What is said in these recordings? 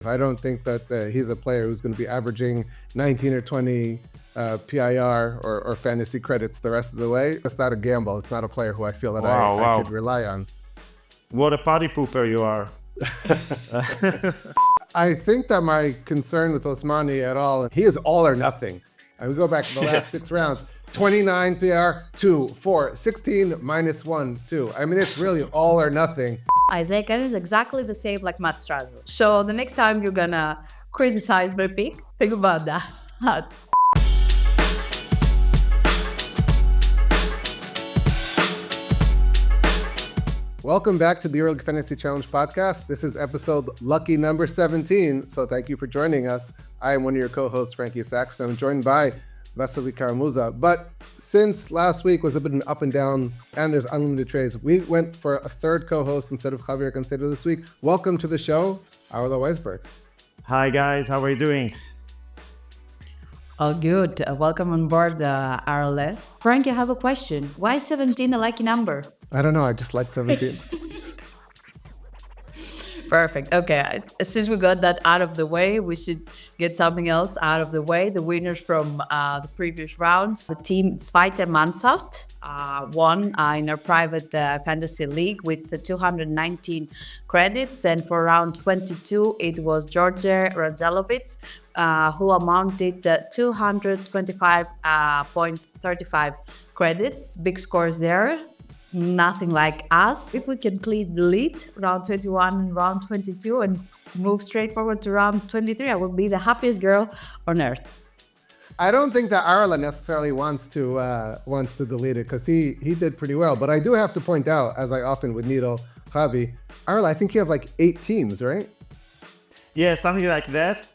I don't think that he's a player who's going to be averaging 19 or 20 PIR or fantasy credits the rest of the way. It's not a gamble. It's not a player who I feel that I could rely on. What a party pooper you are. I think that my concern with Osmani at all, he is all or nothing. I would go back to the last 6 rounds. 29 PR, 2, 4, 16, minus 1, 2. I mean, it's really all or nothing. Isaiah Kenner is exactly the same like Matt Strasel. So the next time you're gonna criticize my pick, think about that. Welcome back to the EuroLeague Fantasy Challenge podcast. This is episode lucky number 17, so thank you for joining us. I am one of your co-hosts, Frankie Saxton. I'm joined by Vasiliki. But since last week was a bit of an up and down, and there's unlimited trades, we went for a third co-host instead of Javier Cancedo this week. Welcome to the show, Arale Weisberg. Hi guys, how are you doing? All good. Welcome on board, Arale. Frankie, I have a question. Why is 17 a lucky number? I don't know, I just like 17. Perfect. Okay. Since we got that out of the way, we should get something else out of the way. The winners from the previous rounds. The team Zweite Mannschaft won in our private fantasy league with 219 credits. And for round 22, it was George Radzelovic, who amounted to 225.35 credits. Big scores there. Nothing like us. If we can please delete round 21 and round 22 and move straight forward to round 23, I will be the happiest girl on earth. I don't think that Arale necessarily wants to delete it because he did pretty well. But I do have to point out, as I often would needle Javi, Arale, I think you have like 8 teams, right? Yeah, something like that.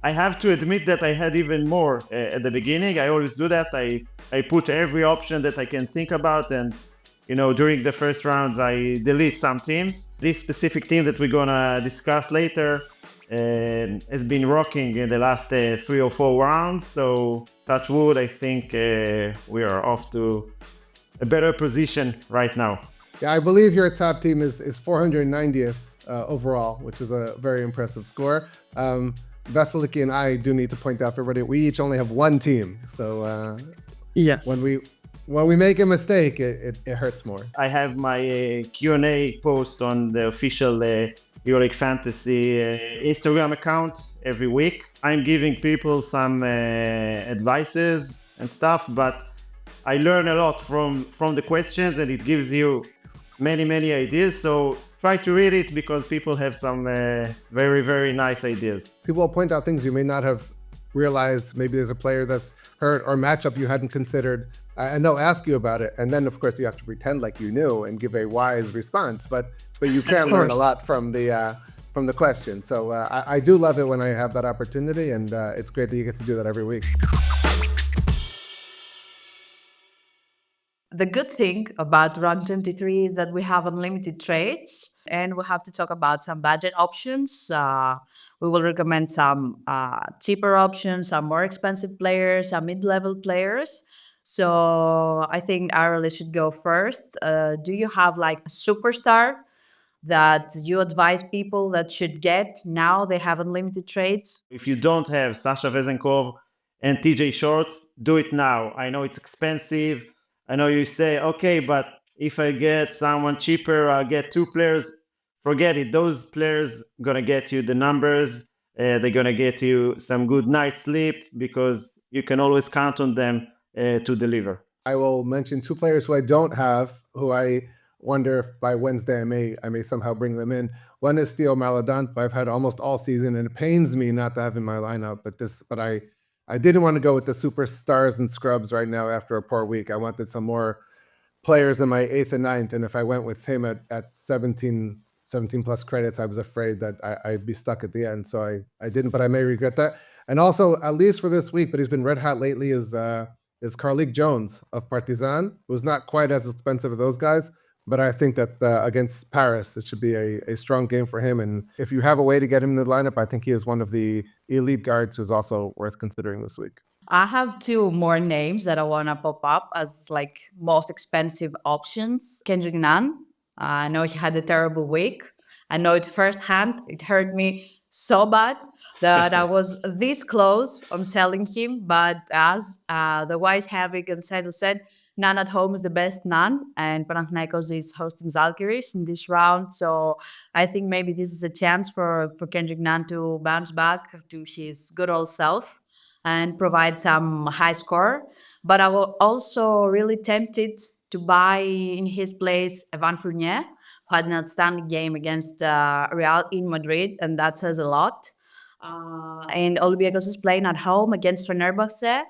I have to admit that I had even more at the beginning. I always do that. I put every option that I can think about, and during the first rounds, I delete some teams. This specific team that we're gonna discuss later has been rocking in the last 3 or 4 rounds. So touch wood, I think we are off to a better position right now. Yeah, I believe your top team is 490th overall, which is a very impressive score. Vasiliki and I do need to point out for everybody, we each only have 1 team. So yes, when we make a mistake, it hurts more. I have my Q&A post on the official EuroLeague Fantasy Instagram account every week. I'm giving people some advices and stuff, but I learn a lot from the questions, and it gives you many ideas. So try to read it because people have some very, very nice ideas. People will point out things you may not have realized. Maybe there's a player that's hurt or matchup you hadn't considered. And they'll ask you about it. And then, of course, you have to pretend like you knew and give a wise response. But you can learn a lot from the question. So I do love it when I have that opportunity. And it's great that you get to do that every week. The good thing about round 23 is that we have unlimited trades, and we have to talk about some budget options. We will recommend some cheaper options, some more expensive players, some mid-level players. So I think Arale should go first. Do you have like a superstar that you advise people that should get now they have unlimited trades? If you don't have Sasha Vezenkov and TJ Shorts, do it now. I know it's expensive. I know you say, okay, but if I get someone cheaper, I'll get 2 players. Forget it. Those players gonna get you the numbers. They're gonna get you some good night's sleep because you can always count on them to deliver. I will mention 2 players who I don't have, who I wonder if by Wednesday I may somehow bring them in. One is Theo Maladant, who I've had almost all season, and it pains me not to have in my lineup. But I didn't want to go with the superstars and scrubs right now after a poor week. I wanted some more players in my 8th and 9th, and if I went with him at 17 plus credits, I was afraid that I'd be stuck at the end. So I didn't, but I may regret that. And also, at least for this week, but he's been red hot lately, is Carlik Jones of Partizan, who's not quite as expensive as those guys, but I think that against Paris, it should be a strong game for him. And if you have a way to get him in the lineup, I think he is one of the elite guards who's also worth considering this week. I have 2 more names that I want to pop up as like most expensive options. Kendrick Nunn. I know he had a terrible week. I know it firsthand. It hurt me so bad that I was this close on selling him. But as the wise Harry Gonzalo said, Nan at home is the best Nan, and Panathinaikos is hosting Zalgiris in this round. So I think maybe this is a chance for Kendrick Nunn to bounce back to his good old self and provide some high score. But I was also really tempted to buy in his place Evan Fournier, who had an outstanding game against Real in Madrid, and that says a lot. And Olympiacos is playing at home against Fenerbahce.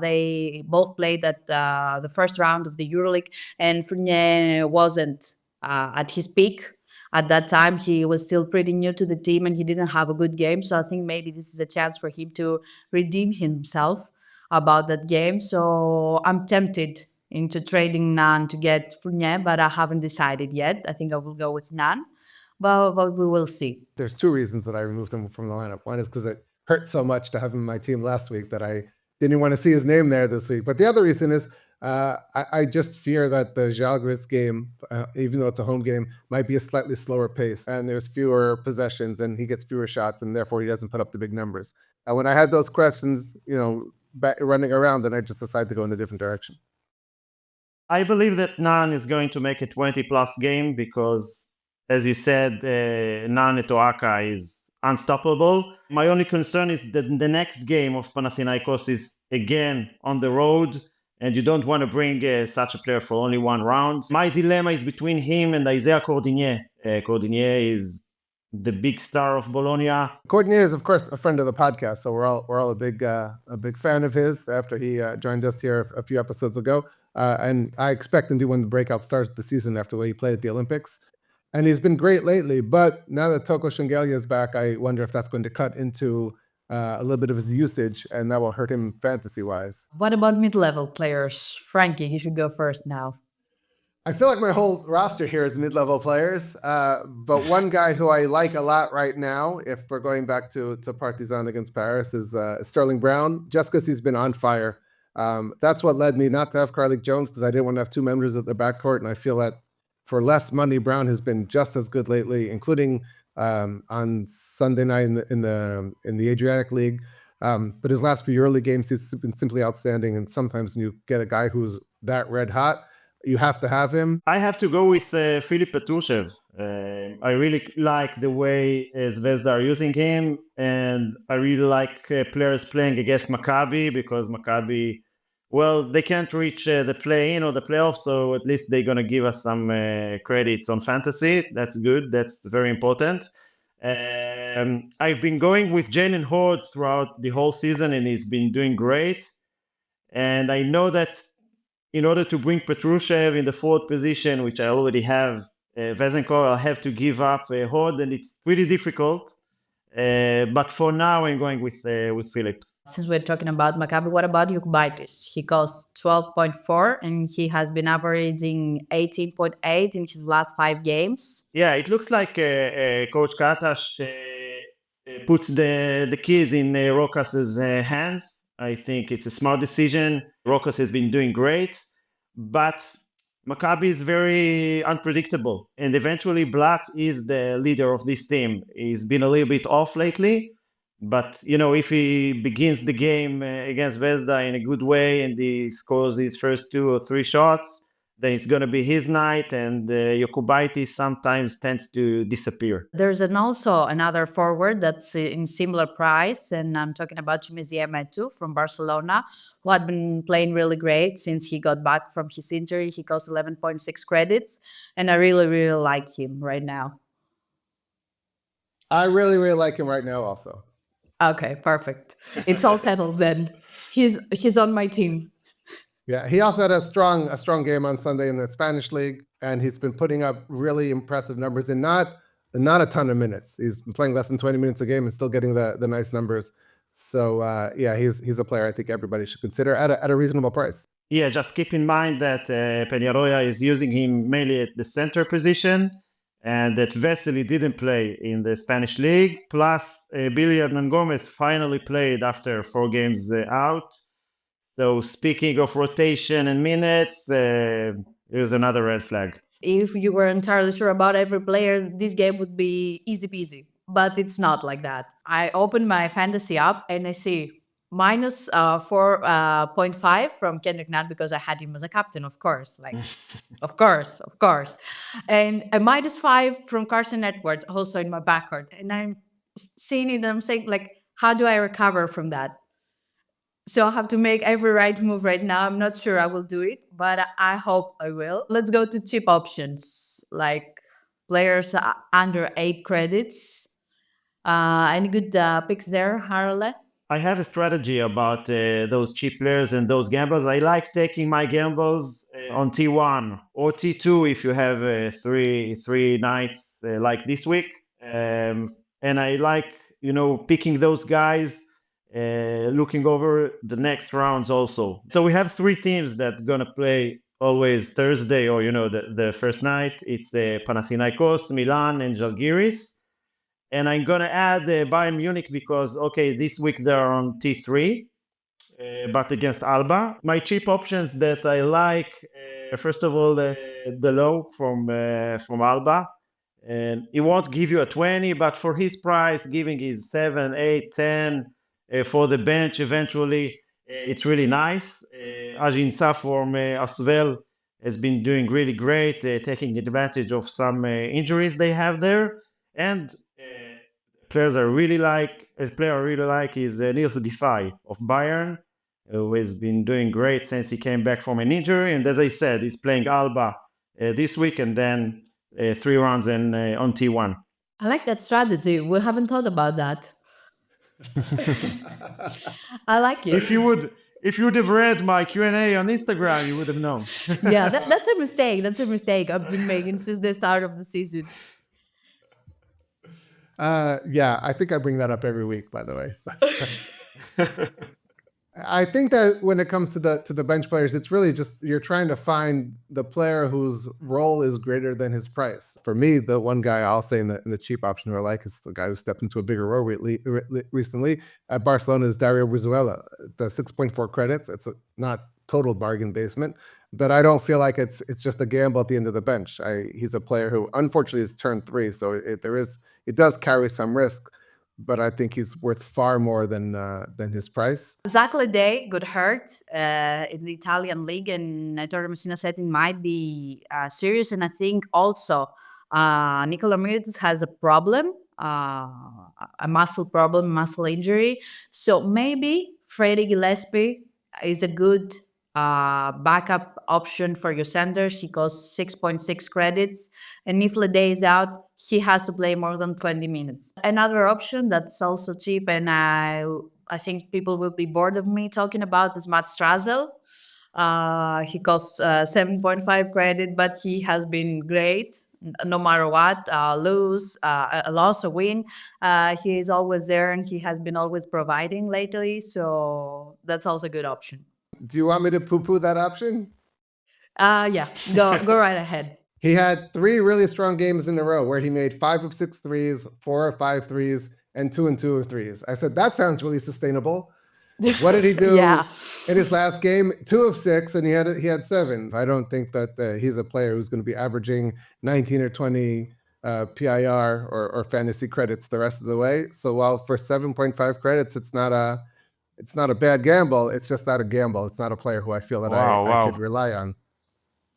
They both played at the first round of the EuroLeague, and Fournier wasn't at his peak. At that time, he was still pretty new to the team and he didn't have a good game. So I think maybe this is a chance for him to redeem himself about that game. So I'm tempted into trading Nan to get Fournier, but I haven't decided yet. I think I will go with Nan, but we will see. There's two reasons that I removed him from the lineup. One is because it hurt so much to have him in my team last week that I didn't want to see his name there this week. But the other reason is I just fear that the Žalgiris game, even though it's a home game, might be a slightly slower pace and there's fewer possessions and he gets fewer shots and therefore he doesn't put up the big numbers. When I had those questions, running around, then I just decided to go in a different direction. I believe that Nan is going to make a 20-plus game because, as you said, Nan at Oaxaca is unstoppable. My only concern is that the next game of Panathinaikos is again on the road, and you don't want to bring such a player for only one round. My dilemma is between him and Isaiah Cordinier. Cordinier is the big star of Bologna. Cordinier is, of course, a friend of the podcast, so we're all a big fan of his after he joined us here a few episodes ago. And I expect him to be one of the breakout stars of the season after the way he played at the Olympics. And he's been great lately, but now that Toko Shengelia is back, I wonder if that's going to cut into a little bit of his usage, and that will hurt him fantasy-wise. What about mid-level players? Frankie, you should go first now. I feel like my whole roster here is mid-level players, but one guy who I like a lot right now, if we're going back to Partizan against Paris, is Sterling Brown, just because he's been on fire. That's what led me not to have Carlik Jones, because I didn't want to have two members at the backcourt, and I feel that for less money, Brown has been just as good lately, including on Sunday night in the Adriatic League. But his last few EuroLeague games, he's been simply outstanding. And sometimes when you get a guy who's that red hot, you have to have him. I have to go with Filip Petrushev. I really like the way Zvezda are using him, and I really like players playing against Maccabi, because Maccabi, well, they can't reach the play-in or the playoffs, so at least they're going to give us some credits on fantasy. That's good. That's very important. I've been going with Jalen Horde throughout the whole season, and he's been doing great. And I know that in order to bring Petrushev in the fourth position, which I already have Vezenkov, I'll have to give up Horde, and it's pretty difficult. But for now, I'm going with Philip. Since we're talking about Maccabi, what about Yukubaitis? He costs 12.4 and he has been averaging 18.8 in his last 5 games. Yeah, it looks like Coach Katash puts the keys in Rokas's hands. I think it's a smart decision. Rokas has been doing great, but Maccabi is very unpredictable. And eventually, Blatt is the leader of this team. He's been a little bit off lately, but if he begins the game against Zvezda in a good way and he scores his first 2 or 3 shots, then it's going to be his night, and Yokubaitis sometimes tends to disappear. There's also another forward that's in similar price, and I'm talking about Chimizia Metu from Barcelona, who had been playing really great since he got back from his injury. He costs 11.6 credits, and I really, really like him right now. I really, really like him right now also. Okay, perfect. It's all settled then. He's on my team. Yeah, he also had a strong game on Sunday in the Spanish league, and he's been putting up really impressive numbers in not a ton of minutes. He's been playing less than 20 minutes a game and still getting the nice numbers. So yeah, he's a player I think everybody should consider at a reasonable price. Yeah, just keep in mind that Peñarroya is using him mainly at the center position, and that Vesely didn't play in the Spanish league. Plus, Billy Hernan Gomez finally played after 4 games out. So speaking of rotation and minutes, here's another red flag. If you were entirely sure about every player, this game would be easy peasy. but it's not like that. I open my fantasy app and I see minus 4.5 from Kendrick Nunn because I had him as a captain, of course. Like, of course. And a minus 5 from Carson Edwards, also in my backcourt. And I'm seeing it and I'm saying, like, how do I recover from that? So I have to make every right move right now. I'm not sure I will do it, but I hope I will. Let's go to cheap options, like players under 8 credits. Any good picks there, Arale? I have a strategy about those cheap players and those gambles. I like taking my gambles on T1 or T2 if you have three nights like this week. And I like, picking those guys, looking over the next rounds also. So we have 3 teams that gonna play always Thursday or, the first night. It's Panathinaikos, Milan, and Žalgiris. And I'm gonna add Bayern Munich because this week they're on T3, but against Alba. My cheap options that I like, first of all, the low from Alba, and he won't give you a 20, but for his price, giving his 7, 8, 10 for the bench eventually, it's really nice. Ajin Sa from Asvel has been doing really great, taking advantage of some injuries they have there, and a player I really like is Niels Defy of Bayern, who has been doing great since he came back from an injury. And as I said, he's playing Alba this week and then 3 rounds on T1. I like that strategy. We haven't thought about that. I like it. If you would have read my Q&A on Instagram, you would have known. Yeah, that's a mistake. That's a mistake I've been making since the start of the season. Yeah, I think I bring that up every week, by the way. I think that when it comes to the bench players, it's really just you're trying to find the player whose role is greater than his price. For me, the one guy I'll say in the cheap option who I like is the guy who stepped into a bigger role recently at Barcelona is Dario Brizuela. The 6.4 credits. It's not total bargain basement, but I don't feel like it's just a gamble at the end of the bench. He's a player who unfortunately has turned 3, so it does carry some risk. But I think he's worth far more than his price. Zach Leday got hurt in the Italian league, and Ettore Messina said it might be serious. And I think also Nikola Mirotic has a problem, a muscle injury. So maybe Freddie Gillespie is a good backup option for your center. He costs 6.6 credits. And if Leday is out, he has to play more than 20 minutes. Another option that's also cheap, and I think people will be bored of me talking about, is Matt Strazel. He costs 7.5 credit, but he has been great no matter what, a loss, a win. He is always there, and he has been always providing lately. So that's also a good option. Do you want me to poo-poo that option? Yeah, go right ahead. He had 3 really strong games in a row where he made 5 of 6 threes, 4 of 5 threes, and 2 and 2 of threes. I said, that sounds really sustainable. What did he do in his last game? 2 of 6, and he had 7. I don't think that he's a player who's going to be averaging 19 or 20 PIR or fantasy credits the rest of the way. So while for 7.5 credits, it's not a bad gamble. It's just not a gamble. It's not a player who I feel that I could rely on.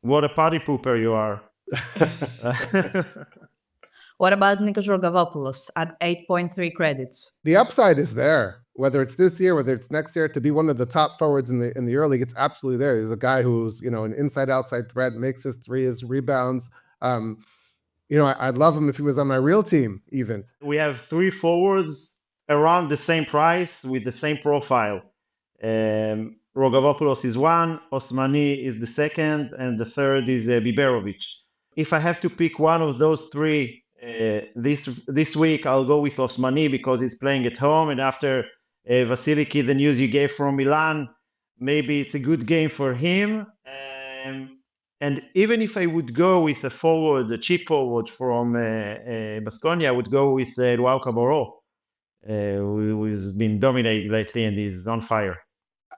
What a party pooper you are. What about Nikos Rogavopoulos at 8.3 credits? The upside is there. Whether it's this year, whether it's next year, to be one of the top forwards in the EuroLeague, it's absolutely there. He's a guy who's an inside-outside threat, makes his threes, rebounds. I'd love him if he was on my real team. Even we have 3 forwards around the same price with the same profile. Rogavopoulos is 1, Osmani is the 2nd, and the 3rd is Biberovic. If I have to pick one of those 3 this week, I'll go with Osmani because he's playing at home, and after Vasiliki, the news you gave from Milan, maybe it's a good game for him. And even if I would go with a cheap forward from Baskonia, I would go with Luau Caboro, who's been dominating lately and is on fire.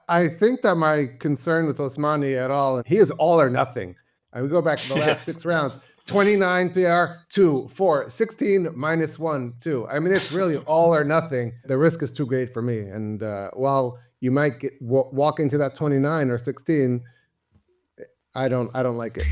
I think that my concern with Osmani at all, he is all or nothing. And we go back to the last 6 rounds. 29 PR, 2, 4, 16, minus 1, 2. I mean, it's really all or nothing. The risk is too great for me. And while you might walk into that 29 or 16, I don't like it.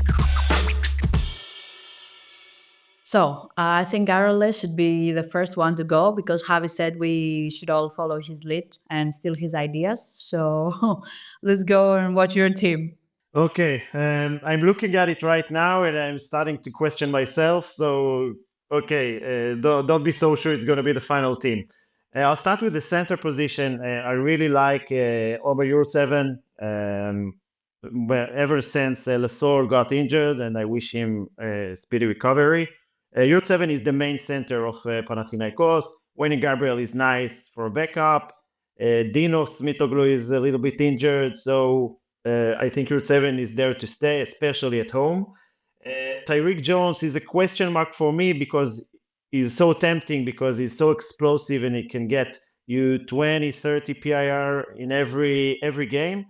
So I think Arale should be the first one to go because Javi said we should all follow his lead and steal his ideas. So let's go and watch your team. Okay, I'm looking at it right now and I'm starting to question myself. So, okay, don't be so sure it's going to be the final team. I'll start with the center position. I really like Ober Yurt7 ever since Lesor got injured, and I wish him a speedy recovery. Yurt7 is the main center of Panathinaikos. Wayne Gabriel is nice for a backup. Dinos Mitoglu is a little bit injured, so I think Route 7 is there to stay, especially at home. Tyreek Jones is a question mark for me because he's so tempting, because he's so explosive and he can get you 20, 30 PIR in every game.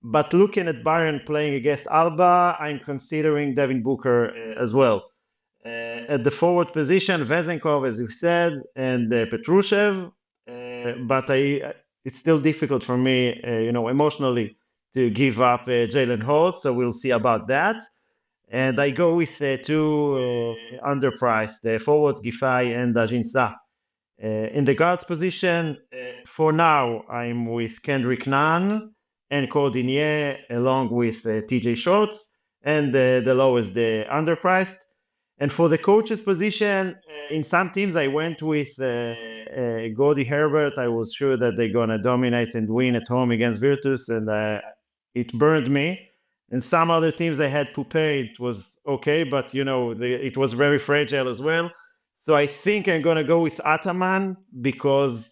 But looking at Bayern playing against Alba, I'm considering Devin Booker as well. At the forward position, Vezenkov, as you said, and Petrushev. But it's still difficult for me, emotionally, to give up Jalen Holt, so we'll see about that. And I go with two underpriced forwards, Giffey and Ajinsa. In the guards position, for now, I'm with Kendrick Nunn and Cordinier, along with TJ Shorts, and the lowest, the underpriced. And for the coach's position, in some teams, I went with Gordy Herbert. I was sure that they're going to dominate and win at home against Virtus, and it burned me. In some other teams, I had Poupé. It was okay, but, it was very fragile as well. So I think I'm going to go with Ataman because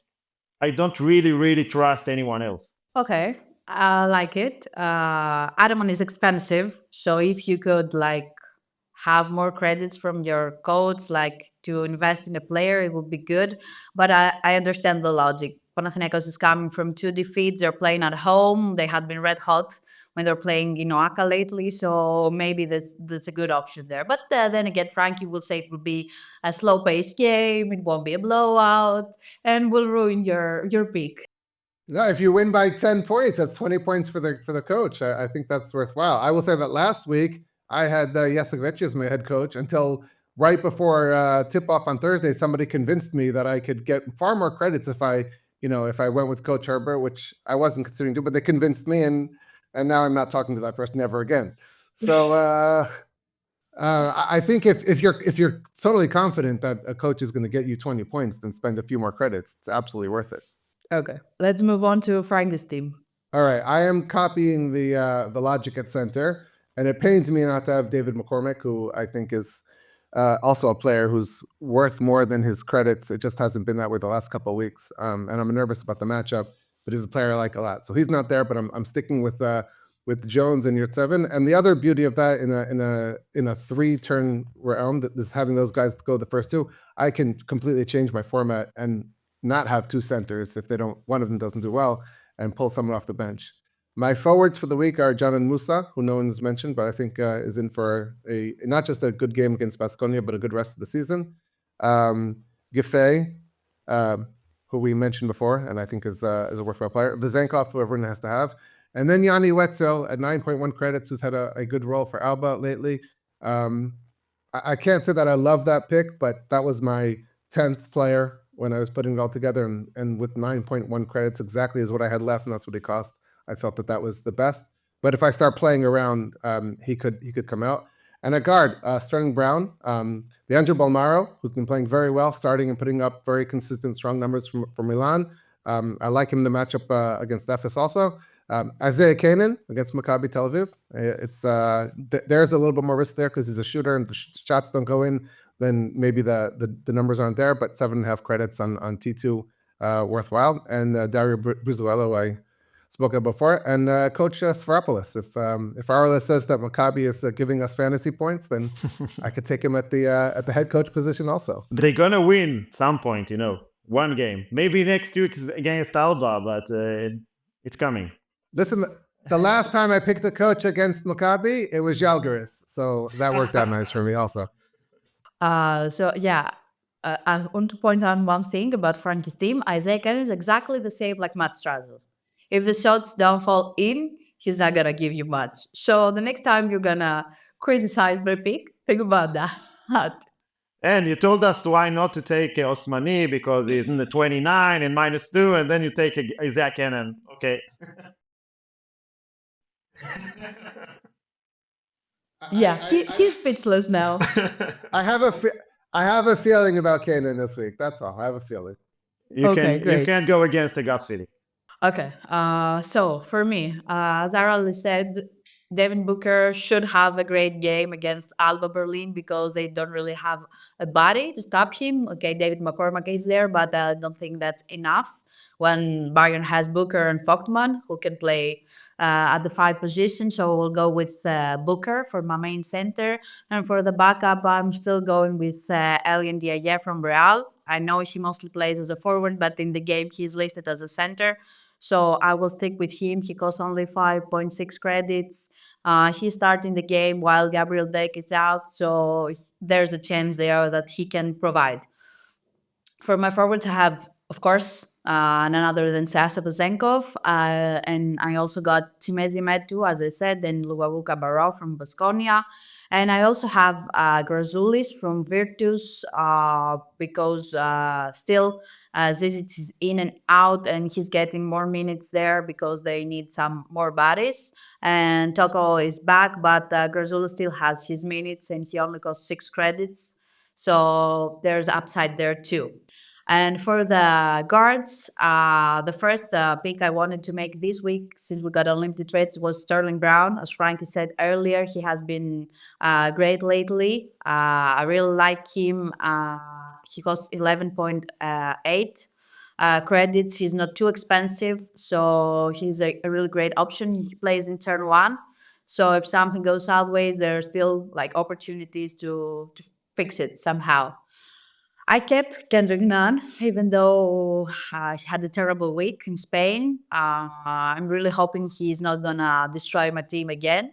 I don't really trust anyone else. Okay, I like it. Ataman is expensive, so if you could have more credits from your coach, to invest in a player, it would be good. But I understand the logic. Panathinaikos is coming from 2 defeats. They're playing at home. They had been red hot when they're playing in Oaxaca lately, so maybe that's a good option there. But then again, Frankie will say it will be a slow-paced game. It won't be a blowout, and will ruin your pick. No, if you win by 10 points, that's 20 points for the coach. I think that's worthwhile. I will say that last week I had Jasikovic as my head coach until right before tip-off on Thursday. Somebody convinced me that I could get far more credits if I went with Coach Herbert, which I wasn't considering doing, but they convinced me, and now I'm not talking to that person ever again. So I think if you're totally confident that a coach is going to get you 20 points, then spend a few more credits. It's absolutely worth it. Okay, let's move on to Frankie's team. All right, I am copying the logic at center, and it pains me not to have David McCormick, who I think is also a player who's worth more than his credits. It just hasn't been that way the last couple of weeks, and I'm nervous about the matchup. But he's a player I like a lot, so he's not there. But I'm sticking with Jones and Yurt7. And the other beauty of that in a 3-turn round is having those guys go the first 2. I can completely change my format and not have 2 centers if one of them doesn't do well, and pull someone off the bench. My forwards for the week are John and Musa, who no one's mentioned, but I think is in for not just a good game against Baskonia, but a good rest of the season. Giffey, who we mentioned before, and I think is a worthwhile player. Vazenkov, who everyone has to have. And then Yanni Wetzel at 9.1 credits, who's had a good role for Alba lately. I can't say that I love that pick, but that was my 10th player when I was putting it all together, and with 9.1 credits exactly is what I had left, and that's what he cost. I felt that was the best. But if I start playing around, he could come out. And at guard, Sterling Brown, Leandro Balmaro, who's been playing very well, starting and putting up very consistent, strong numbers from Milan. I like him in the matchup against Efes also. Isaiah Kanan against Maccabi Tel Aviv. There's a little bit more risk there because he's a shooter and the shots don't go in. Then maybe the numbers aren't there, but 7.5 credits on T2 worthwhile. And Dario Brizuelo, I spoke of before, and Coach Sferapolis. If Arale says that Maccabi is giving us fantasy points, then I could take him at the head coach position also. They're gonna win some point, one game. Maybe next week against Alba, but it's coming. Listen, the last time I picked a coach against Maccabi, it was Žalgiris, so that worked out nice for me also. So yeah, I want to point out one thing about Frankie's team. Isaiah Cannon is exactly the same like Matt Strazel. If the shots don't fall in, he's not gonna give you much. So the next time you're gonna criticize my pick, think about that. And you told us why not to take Osmani because he's in the 29 and -2, and then you take Isaiah Cannon. Okay. Yeah, he's speechless now. I have a feeling about Kanan this week. That's all. I have a feeling. You Okay, can you great. can't go against the gut feeling. Okay. So for me, as Arale said, Devin Booker should have a great game against Alba Berlin because they don't really have a body to stop him. Okay, David McCormack is there, but I don't think that's enough when Bayern has Booker and Vogtman who can play at the 5 position. So we'll go with Booker for my main center. And for the backup, I'm still going with Elian Diaye from Real. I know he mostly plays as a forward, but in the game he's listed as a center. So I will stick with him. He costs only 5.6 credits. He's starting the game while Gabriel Deck is out, so there's a chance there that he can provide. For my forwards, I have, of course, none other than Sasa Pazenkov. And I also got Timezi Metu, as I said, and Lugavuka Barrow from Basconia. And I also have Grazulis from Virtus because still Zizic is in and out and he's getting more minutes there because they need some more bodies. And Toko is back, but Grazulis still has his minutes and he only costs 6 credits. So there's upside there too. And for the guards, the first pick I wanted to make this week, since we got unlimited trades, was Sterling Brown. As Frankie said earlier, he has been great lately. I really like him. He costs 11.8 credits. He's not too expensive, so he's a really great option. He plays in turn 1. So if something goes sideways, there are still like opportunities to fix it somehow. I kept Kendrick Nunn, even though he had a terrible week in Spain. I'm really hoping he's not gonna destroy my team again.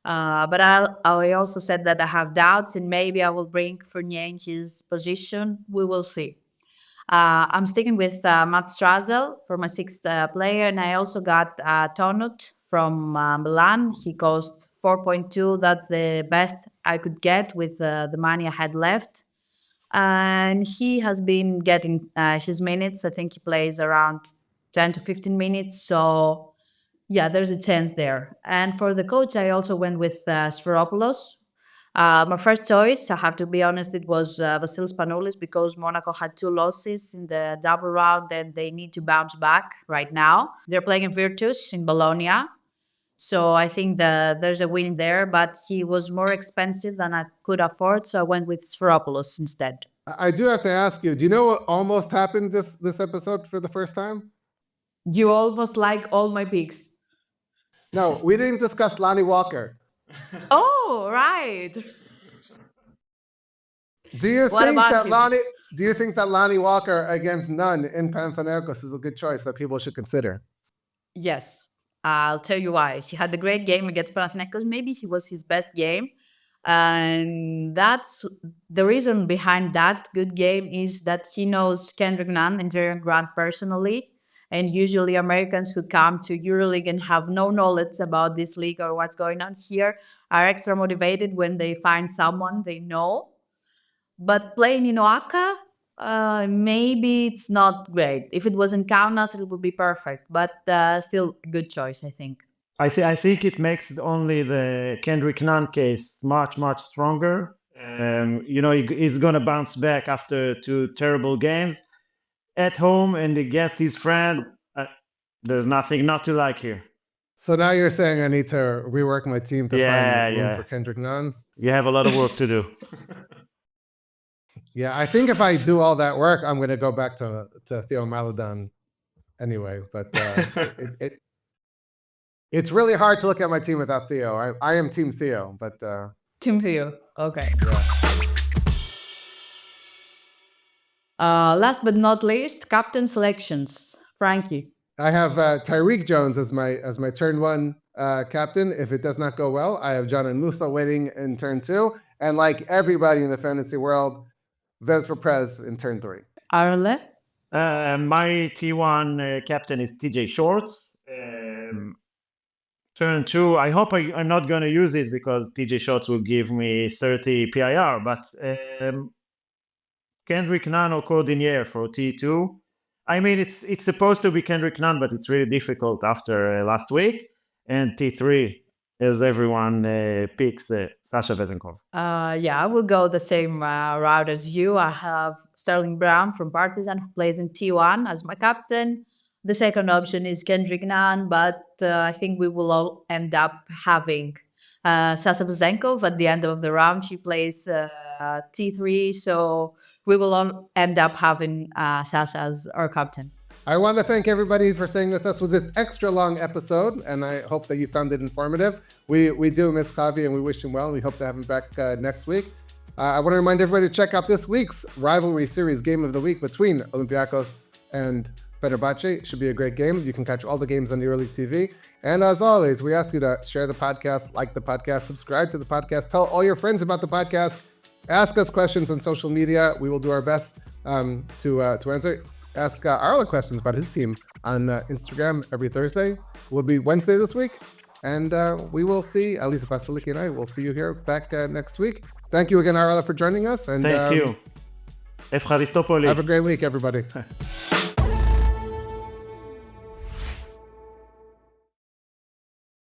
But I also said that I have doubts, and maybe I will bring Fournier in his position. We will see. I'm sticking with Matt Strazel for my 6th player, and I also got Tonut from Milan. He cost 4.2. That's the best I could get with the money I had left, and he has been getting his minutes. I think he plays around 10 to 15 minutes. So, yeah, there's a chance there. And for the coach, I also went with Sferopoulos. My first choice, I have to be honest, it was Vasilis Panoulis because Monaco had 2 losses in the double round and they need to bounce back right now. They're playing in Virtus in Bologna. So I think there's a win there, but he was more expensive than I could afford, so I went with Sferopoulos instead. I do have to ask you. Do you know what almost happened this episode for the first time? You almost like all my picks. No, we didn't discuss Lonnie Walker. Oh, right. Do you What think about that him? Lonnie Walker against Nunn in Panathinaikos is a good choice that people should consider? Yes. I'll tell you why. He had a great game against Panathinaikos. Maybe he was his best game. And that's the reason behind that good game is that he knows Kendrick Nunn and Jaren Grant personally. And usually Americans who come to EuroLeague and have no knowledge about this league or what's going on here are extra motivated when they find someone they know. But playing in Oaxaca, maybe it's not great. If it was in Kaunas, it would be perfect. But still, a good choice, I think. I think it makes only the Kendrick Nunn case much stronger. He's gonna bounce back after 2 terrible games at home and against his friend. There's nothing not to like here. So now you're saying I need to rework my team to find room Yeah. for Kendrick Nunn? You have a lot of work to do. Yeah, I think if I do all that work, I'm going to go back to Theo Maladon anyway. But it's really hard to look at my team without Theo. I am Team Theo, but Team Theo. Okay. yeah. Last but not least, captain selections. Frankie. I have Tyreek Jones as my turn 1 captain. If it does not go well, I have John and Musa waiting in turn 2. And like everybody in the fantasy world, Vez for Prez in turn 3. Arale? My T1 captain is TJ Shorts. Turn 2, I hope I'm not going to use it because TJ Shorts will give me 30 PIR, but Kendrick Nunn or Cordinier for T2. I mean, it's supposed to be Kendrick Nunn, but it's really difficult after last week. And T3, as everyone picks, Sasha Vezenkov. Yeah, I will go the same route as you. I have Sterling Brown from Partizan who plays in T1 as my captain. The second option is Kendrick Nunn, but I think we will all end up having Sasha Vezenkov at the end of the round. She plays T3, so we will all end up having Sasha as our captain. I want to thank everybody for staying with us with this extra long episode, and I hope that you found it informative. We do miss Javi, and we wish him well, and we hope to have him back next week. I want to remind everybody to check out this week's rivalry series game of the week between Olympiacos and Fenerbahce. It should be a great game. You can catch all the games on EuroLeague TV. And as always, we ask you to share the podcast, like the podcast, subscribe to the podcast, tell all your friends about the podcast, ask us questions on social media. We will do our best to answer. Ask Arale questions about his team on Instagram every Thursday. Will be Wednesday this week. And we will see, at least Vasiliki and I will see you here back next week. Thank you again, Arale, for joining us. And Thank you. Efcharistopoli. Have a great week, everybody.